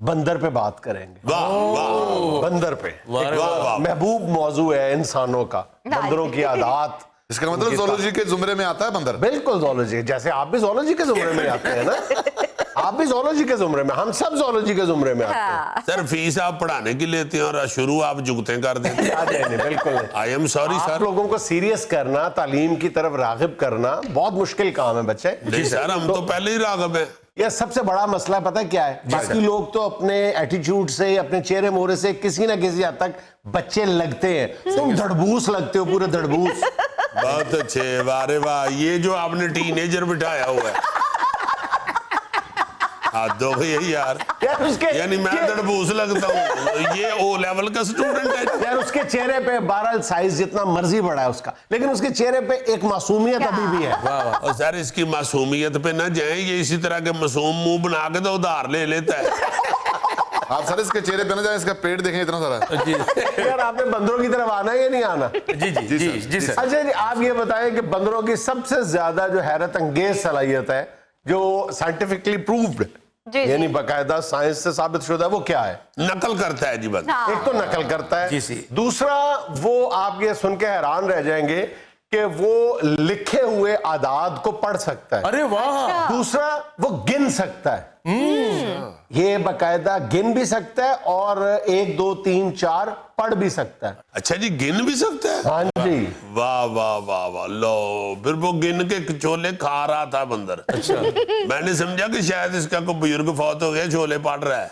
बंदर पे बात करेंगे। वाह वाह बंदर पे वाह वाह। महबूब मौजू है इंसानों का, बंदरों की आदात। इसका मतलब ज़ूलॉजी के जुमरे में आता है बंदर। बिल्कुल जोलॉजी, जैसे आप भी जोलॉजी के जुमरे में आते हैं ना, आप भी जोलॉजी के जुमरे में, हम सब जोलॉजी के जुमरे में आते हैं। सर फीस आप पढ़ाने की लेते हैं और शुरू आप जुगते कर देते हैं। नहीं, बिल्कुल नहीं। आई एम सॉरी आप सर। लोगों को सीरियस करना, तालीम की तरफ रागिब करना बहुत मुश्किल काम है बच्चे। नहीं सर, हम तो पहले ही राग़िब हैं। यह सबसे बड़ा मसला पता है क्या है? बाकी लोग तो अपने एटीट्यूड से, अपने चेहरे मोहरे से किसी ना किसी हद तक बच्चे लगते हैं, तुम धड़बूस लगते हो, पूरे धड़बूस। बहुत अच्छे, वारे वाह, ये जो आपने टीनेजर बिठाया हुआ है, हद हो गई यार। यार उसके यानी मैं धड़बूस लगता हूँ, ये ओ लेवल का स्टूडेंट है। यार उसके चेहरे पे बहरहाल साइज जितना मर्जी बड़ा है उसका, लेकिन उसके चेहरे पे एक मासूमियत अभी भी है। और सर इसकी मासूमियत पे ना जाए, ये इसी तरह के मासूम मुंह बना के तो उधार ले लेता है। आप सर इसके चेहरे पे ना जाए, इसका पेट देखें इतना सारा। यार आपने बंदरों की तरफ आना है या नहीं आना? जी जी जी जी सर। अच्छा जी, आप ये बताएं कि बंदरों की सबसे ज्यादा जो हैरत अंगेज सलाहियत है, जो साइंटिफिकली प्रूव्ड, जी, जी। यानी बाकायदा साइंस से साबित शुदा, वो क्या है? नकल करता है जी बस। एक तो नकल करता है, जी, जी। दूसरा वो आप ये सुन के हैरान रह जाएंगे कि वो लिखे हुए आदाद को पढ़ सकता है। अरे वाह। दूसरा वो गिन सकता है, ये बाकायदा गिन भी सकता है और 1 2 3 4 पढ़ भी सकता है। अच्छा जी, गिन भी सकता है? हाँ जी। वाह वाह वाह वाह, लो फिर वो गिन के छोले खा रहा था बंदर। अच्छा। मैंने समझा कि शायद इसका कोई बुजुर्ग फौत हो गया, छोले पाट रहा है।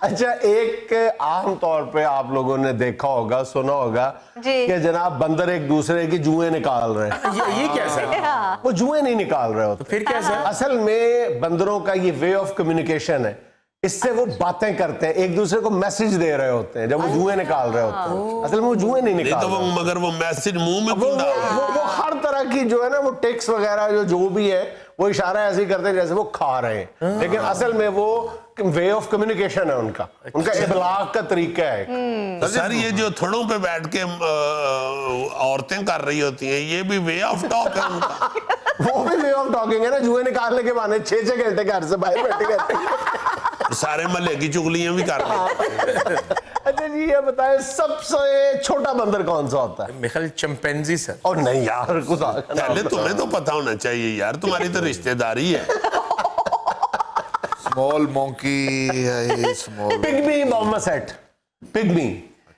अच्छा, एक आम तौर पे आप लोगों ने देखा होगा, सुना होगा जी। कि जनाब बंदर एक दूसरे की जुएं निकाल रहे हैं। ये कैसा है? वो जुएं नहीं निकाल रहे होते, फिर कैसा है? असल में बंदरों का ये वे ऑफ कम्युनिकेशन है, इससे वो बातें करते हैं, एक दूसरे को मैसेज दे रहे होते हैं जब वो जुएं निकाल रहे होते हैं। असल में वो जुएं नहीं नहीं निकाल तो वो, रहे। मगर वो मैसेज मुंह में वो क्यों डाल रहे हैं? वो हर तरह की जो है ना वो टेक्स्ट वगैरह जो भी है वो इशारा ऐसे ही करते हैं जैसे वो खा रहे हैं, लेकिन असल में वो वे ऑफ कम्युनिकेशन है उनका इबलाग का तरीका है। तो सर ये जो थड़ों पे बैठ के औरतें कर रही होती हैं, ये भी वे ऑफ टॉक है उनका। वो भी वे ऑफ टॉकिंग है ना, जुए निकालने के बहाने 6-6 घंटे घर से बाहर बैठे रहते हैं। सारे महल्ले की चुगलियां भी कर रहे हैं। अच्छा जी ये बताएं सबसे छोटा बंदर कौन सा होता है? मिखल चिंपैंजी सर। और नहीं यार कुछ पहले तुम्हें तो पता होना चाहिए यार, तुम्हारी तो रिश्तेदारी है। स्मॉल मॉन्की है, स्मॉल पिग्मी मार्मोसेट। पिग्मी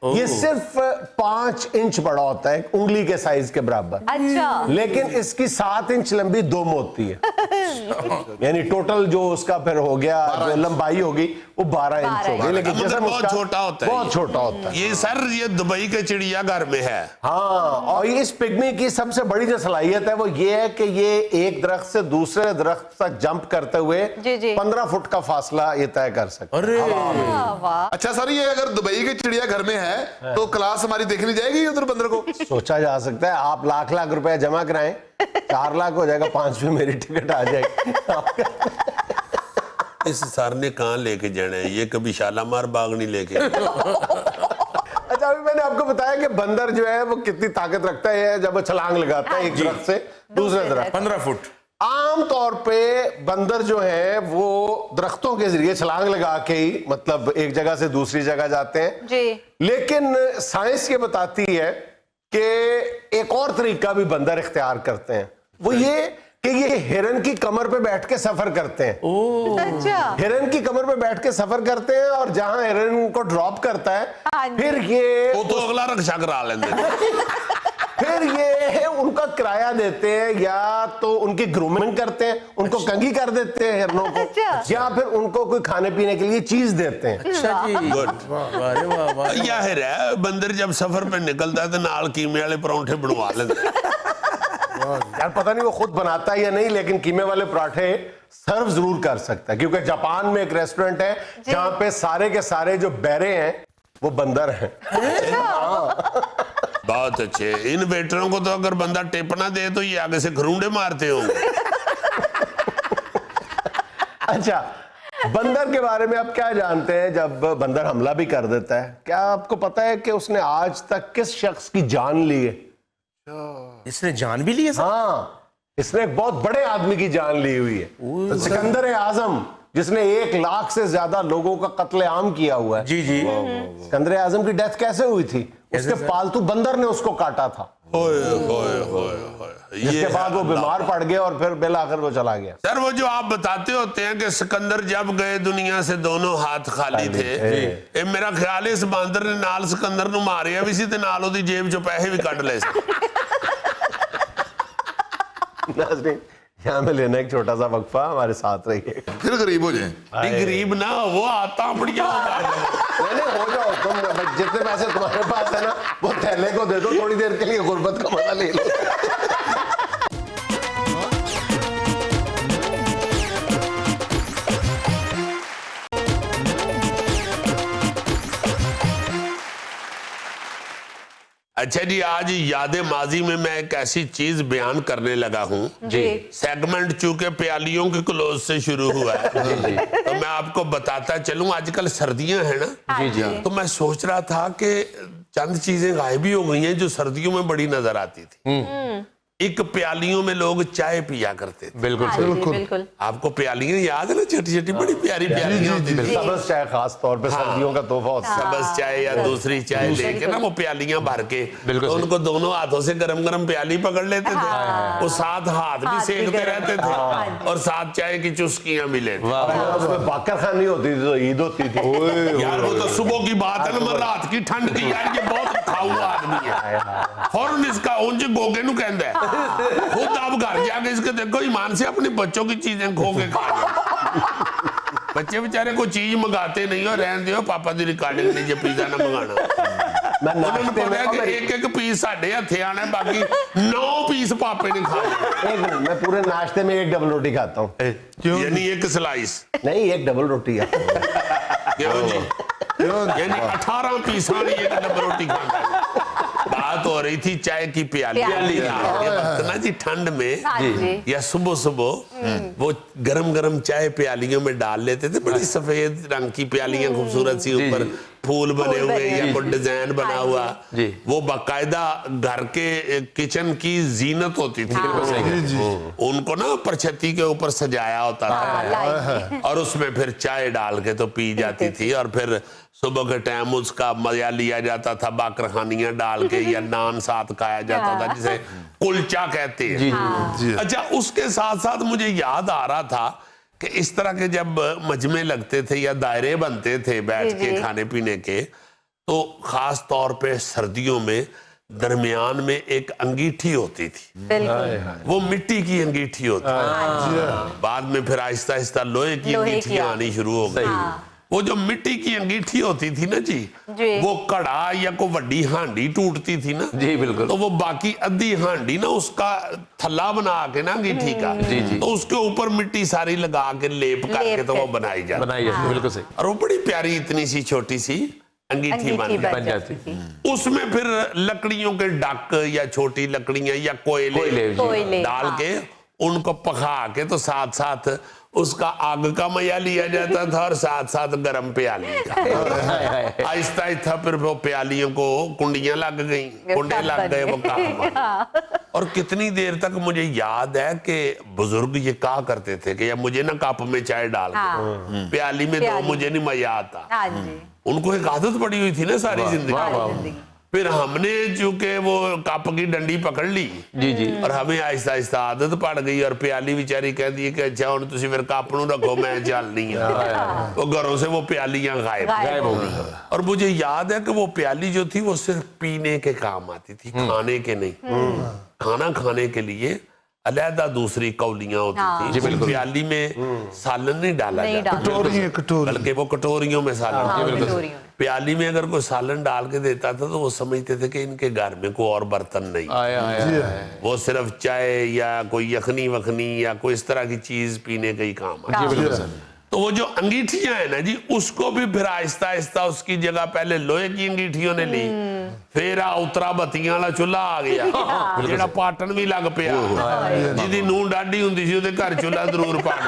ये सिर्फ 5 इंच बड़ा होता है, उंगली के साइज के बराबर। अच्छा। लेकिन इसकी 7 इंच लंबी दुम होती है। यानी टोटल जो उसका फिर हो गया जो लंबाई होगी वो 12 इंच होगी, लेकिन मतलब जिस्म बहुत उसका छोटा होता है। बहुत छोटा होता है। ये सर ये दुबई के चिड़ियाघर में है। हाँ, और इस पिग्मी की सबसे बड़ी जो सलाहियत है वो ये है कि ये एक दरख्त से दूसरे दरख्त तक जंप करते हुए जी। 15 फुट का फासला ये तय कर सकते हैं। अरे वाह। अच्छा सर, ये अगर दुबई के चिड़ियाघर में है तो क्लास हमारी देखनी जाएगी उधर बंदर को? सोचा जा सकता है, आप लाख लाख रुपए जमा कराएं, 4 लाख हो जाएगा, 5 में मेरी टिकट आ जाएगी। इस सर ने कहाँ लेके जाना है, ये कभी शालामार बाग नहीं लेके। अच्छा अभी मैंने आपको बताया कि बंदर जो है वो कितनी ताकत रखता है जब वो छलांग लगाता है एक दरख्त से दूसरे दरख्त। 15 फुट। आम तौर पे बंदर जो है वो दरख्तों के जरिए छलांग लगा के ही मतलब एक जगह से दूसरी जगह जाते हैं जी। लेकिन साइंस ये बताती है कि एक और तरीका भी बंदर इख्तियार करते हैं, वो ये कि ये हिरन की कमर पे बैठ के सफर करते हैं। अच्छा। हिरन की कमर पे बैठ के सफर करते हैं और जहां हिरन को ड्रॉप करता है फिर ये वो तो अगला रक्षा करा लेंगे। फिर ये उनका किराया देते हैं या तो उनकी ग्रूमिंग करते हैं, उनको कंघी कर देते हैं हिरनों को, या फिर उनको कोई खाने पीने के लिए चीज देते हैं। अच्छा जी। गुड। वाह वाह वाह। यार है बंदर जब सफर पे निकलता है तो नाल कीमे वाले परांठे बनवा लेते हैं। यार पता नहीं वो खुद बनाता है या नहीं, लेकिन कीमे वाले पराठे सर्व जरूर कर सकता है, क्योंकि जापान में एक रेस्टोरेंट है जहां पे सारे के सारे जो बैरे हैं वो बंदर हैं। बहुत अच्छे। इन वेटरों को तो अगर बंदा टिप ना दे तो ये आगे से घरूंडे मारते होंगे। अच्छा बंदर के बारे में आप क्या जानते हैं? जब बंदर हमला भी कर देता है, क्या आपको पता है कि उसने आज तक किस शख्स की जान ली है? इसने जान भी ली है सर? हाँ, इसने एक बहुत बड़े आदमी की जान ली हुई है। सिकंदर आजम, जिसने 1 लाख से ज्यादा लोगों का कत्लेआम किया हुआ है। जी जी। सिकंदर आजम की डेथ कैसे हुई थी? उसके पालतू बंदर ने उसको काटा था, जिसके बाद वो बीमार पड़ गया और फिर बिलाखिर वो चला गया। सर वो जो आप बताते होते हैं कि सिकंदर जब गए दुनिया से दोनों हाथ खाली थे, ये मेरा ख्याल है इस बांदर ने नाल सिकंदर नु मारिया भी सी ते नाल ओदी जेब चों पैसे भी कट ले सी। नाज़रीन यहाँ में लेना एक छोटा सा वक्फा, हमारे साथ रहिए। फिर गरीब हो जाए। नहीं गरीब ना वो आता बढ़िया नहीं हो जाओ तुम, जितने पैसे तुम्हारे पास है ना वो थैले को दे दो, थोड़ी देर के लिए गुर्बत का मजा ले लो। अच्छा जी, आज यादें माजी में मैं एक ऐसी चीज बयान करने लगा हूँ जी। सेगमेंट चूंकि प्यालियों के क्लोज से शुरू हुआ है तो मैं आपको बताता चलूं, आजकल सर्दियां हैं ना जी। तो मैं सोच रहा था कि चंद चीजें गायब ही हो गई हैं जो सर्दियों में बड़ी नजर आती थी। एक प्यालियों में लोग चाय पिया करते थे। बिल्कुल बिल्कुल। आपको प्यालियां याद है ना, छोटी छोटी बड़ी प्यारी प्यालियां होती थी। सब्ज़ चाय खास तौर पे सर्दियों का तोहफा होता है। सब्ज़ चाय या दूसरी चाय लेके ना वो प्यालियां भर के तो उनको दोनों हाथों से गरम गरम प्याली पकड़ लेते थे, वो साथ हाथ भी सेकते रहते थे और साथ चाय की चुस्कियां भी लेते। उसमें बाकर खानी होती थी तो ईद होती थी। यार वो तो सुबह की बात है ना, मैं रात की ठंड की, यार ये बहुत खाऊ आदमी है। फौरन इसका उंज गोगे नु कहंदा है, खुद आप घर जाके इसके देखो ईमान से अपने बच्चों की चीजें खो के खा रहे। बच्चे बेचारे कोई चीज मंगाते नहीं हो, रहने दो पापा दी रिकॉर्डिंग नीचे पिज्जा ना मंगाना। मैं उन्होंने नाश्ते पता है कि में एक पीस साढ़े हथे आना है, बाकी 9 पीस पापे ने खाए। एक मिनट, मैं पूरे नाश्ते में एक डबल रोटी खाता हूँ। यानी एक स्लाइस नहीं, एक डबल रोटी है। क्यों जी? यानी 18 पीस वाली एक डबल रोटी खाना। बात हो रही थी चाय की प्याली प्याली। के वक्त ना जी, ठंड में हाँ जी। या सुबह सुबह वो गरम गरम चाय प्यालियों में डाल लेते थे, बड़ी सफेद रंग की प्यालियां खूबसूरत सी, ऊपर फूल बने हुए या कोई डिजाइन बना हुआ, वो बाकायदा घर के किचन की जीनत होती थी। उनको ना परछत्ती के ऊपर सजाया होता था और उसमें फिर चाय डाल के तो पी जाती थी, और फिर सुबह के टाइम उसका मजा लिया जाता था, बाकरखानियां डाल के या नान साथ खाया जाता था, जिसे कुलचा कहते हैं। अच्छा, उसके साथ साथ मुझे याद आ रहा था कि इस तरह के जब मजमे लगते थे या दायरे बनते थे बैठ के खाने पीने के, तो खास तौर पे सर्दियों में दरमियान में एक अंगीठी होती थी, वो मिट्टी की अंगीठी होती थी। बाद में फिर आहिस्ता आहिस्ता लोहे की अंगीठियां आनी शुरू हो गई। वो जो मिट्टी की अंगीठी होती थी ना जी, वो कड़ा या कोई वड्डी हांडी टूटती थी ना जी, बिल्कुल। तो वो बाकी आधी हांडी ना उसका थल्ला बना के ना अंगीठी का, तो उसके ऊपर मिट्टी सारी लगा के लेप करके तो वो बनाई जाती, बिल्कुल सही। और वो बड़ी प्यारी इतनी सी छोटी सी अंगीठी बन जाती। उसमें फिर लकड़ियों के डक या छोटी लकड़ियां या कोयले डाल के उनको पका के तो साथ साथ उसका आग का मजा लिया जाता था और साथ साथ गर्म प्याली का। आहिस्ता आहिस्ता फिर वो प्यालियों को कुंडियां लग गई, कुंडे लग गए, वो कप। और कितनी देर तक मुझे याद है कि बुजुर्ग ये कहा करते थे कि या मुझे ना कप में चाय डाल के प्याली में तो मुझे नहीं मजा आता। उनको एक आदत पड़ी हुई थी ना सारी जिंदगी। फिर हमने चूंकि वो कप की डंडी पकड़ ली और हमें आहिस्ता आहिस्ता आदत पड़ गई, और प्याली बेचारी कहती है कि अच्छा हुण तुसीं फिर कप नूं रखो, मैं चलनी है। वो घरों से वो प्यालियां गायब हो गई। और मुझे याद है कि वो प्याली जो थी वो सिर्फ पीने के काम आती थी, खाने के नहीं। खाना खाने के लिए अलहदा दूसरी कौलियां होती थी, प्याली में सालन नहीं डाला जाता, बल्कि वो कटोरियों में सालन। प्याली में अगर कोई सालन डाल के देता था तो वो समझते थे कि इनके घर में कोई और बर्तन नहीं, वो सिर्फ चाय या कोई यखनी वखनी या कोई इस तरह की चीज पीने का ही काम है। तो वो जो अंगीठियां है ना जी, उसको भी फिर आहिस्ता आहिस्ता उसकी जगह पहले लोहे की अंगीठियों ने ली, फिर उतरा बत्तियां वाला चूल्हा आ गया, जेड़ा पाटन भी लग पिया, जिहदी नूं डाडी हुंदी सी उहदे घर चूल्हा जरूर पाट।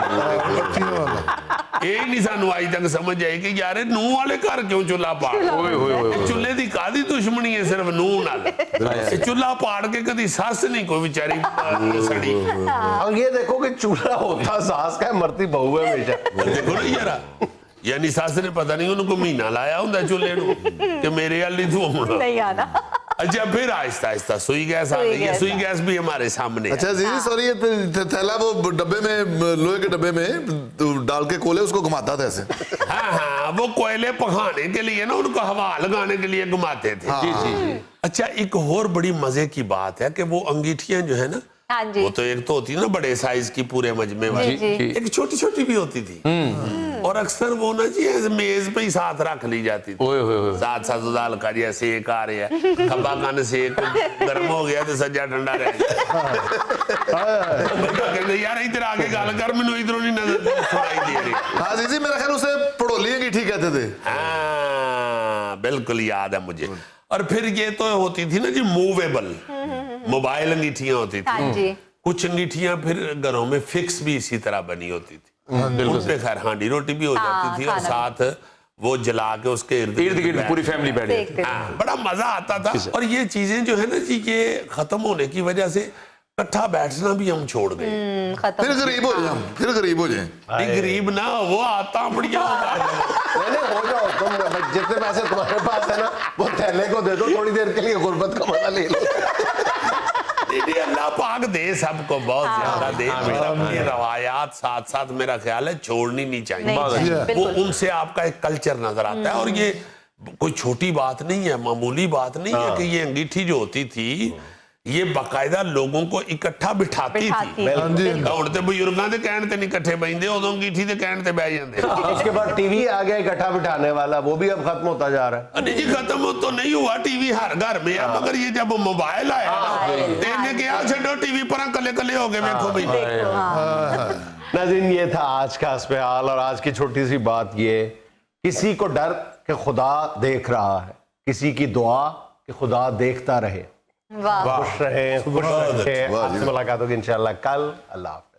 ਇਹ ਨਹੀਂ ਸਾਨੂੰ ਅੱਜ ਤੱਕ ਸਮਝ ਆਈ ਕਿ ਯਾਰ ਇਹ ਨੂੰਹ ਵਾਲੇ ਘਰ ਕਿਉਂ ਚੁੱਲ੍ਹਾ ਪਾੜ, ਚੁੱਲ੍ਹੇ ਦੀ ਕਾਹਦੀ ਦੁਸ਼ਮਣੀ ਹੈ ਸਿਰਫ ਨੂੰਹ ਨਾਲ। ਇਹ ਚੁੱਲ੍ਹਾ ਪਾੜ ਕੇ ਕਦੀ ਸੱਸ ਨਹੀਂ ਕੋਈ ਵਿਚਾਰੀ सड़ी। अब ये देखो कि चूल्हा होता सास का है, मरती बहू है हमेशा। देखो ना यार, यानी सस ने पता नहीं उनको महीना लाया होंगे चूल्हे नूं कि मेरे वाली तू नहीं आना। अच्छा, फिर आहिस्ता आहिस्ता सुई गैस आ गई है। सुई गैस भी हमारे सामने है। अच्छा जी, सॉरी, ये थैला वो डब्बे में, लोहे के डब्बे में डाल के कोले उसको घुमाता था ऐसे। हाँ, वो कोयले पकाने के लिए ना उनको हवा लगाने के लिए घुमाते थे। अच्छा, एक और बड़ी मजे की बात है कि वो अंगीठियां जो है ना, वो तो एक तो होती है ना बड़े साइज की पूरे मजमे वाली, एक छोटी छोटी भी होती थी, और अक्सर वो ना जी मेज पे ही साथ रख ली जाती थी। साथ साथ दाल का जी सेक आ रहा है, खब्बा कान सेक गर्म हो गया तो सज्जा ठंडा रह गया। यार इधर आके गल कर, मैनू इधरों नहीं नजर सुनाई दे रही। हाँ जी, मेरा ख्याल उसे पड़ोली अंगीठी कहते थे। हाँ, बिल्कुल याद है मुझे। और फिर ये तो होती थी ना जी मूवेबल, मोबाइल अंगीठियां होती थी। कुछ अंगीठियां फिर घरों में फिक्स भी इसी तरह बनी होती थी, उन पे खैर हांडी रोटी भी हो जाती थी, और साथ वो जला के उसके इर्द गिर्द पूरी फैमिली बैठी। बड़ा मजा आता था। और ये चीजें जो है ना जी, ये खत्म होने की वजह से इकट्ठा बैठना भी हम छोड़ गए। फिर गरीब हो जाए, फिर गरीब हो जाए। गरीब ना वो आता बढ़िया हो जाओ तुम, जितने पैसे तुम्हारे पास है ना वो थैले को दे दो, थोड़ी देर के लिए गुर्बत का मजा ले लो। अल्लाह पाक दे सबको, बहुत ज्यादा दे। ये रवायात साथ साथ मेरा ख्याल है छोड़नी नहीं चाहिए। वो उनसे आपका एक कल्चर नजर आता है, और ये कोई छोटी बात नहीं है, मामूली बात नहीं है कि ये अंगीठी जो होती थी ये बाकायदा लोगों को इकट्ठा बिठाती थी। ਹੁਣ ਤੇ ਬਜ਼ੁਰਗਾਂ ਦੇ ਕਹਿਣ ਤੇ ਨਹੀਂ ਇਕੱਠੇ ਬੈਠਦੇ, ਉਦੋਂ अंगीठी ਦੇ ਕਹਿਣ ਤੇ ਬਹਿ ਜਾਂਦੇ। उसके बाद टीवी आ गया इकट्ठा बिठाने वाला, वो भी अब खत्म होता जा रहा है। नहीं जी, खत्म तो नहीं हुआ, टीवी हर घर में है, मगर ये जब मोबाइल आया ना, क्या छो टीवी पर कले कले हो गए, देखो भाई। नाज़रीन, ये था आज का अस्पताल, और आज की छोटी सी बात ये, किसी को डर कि खुदा देख रहा है, किसी की दुआ कि खुदा देखता रहे। वाह खुश रहें, खुश रखें। वाह जी। आपसे मुलाकात होगी इंशाल्लाह कल। अल्लाह हाफ़िज़।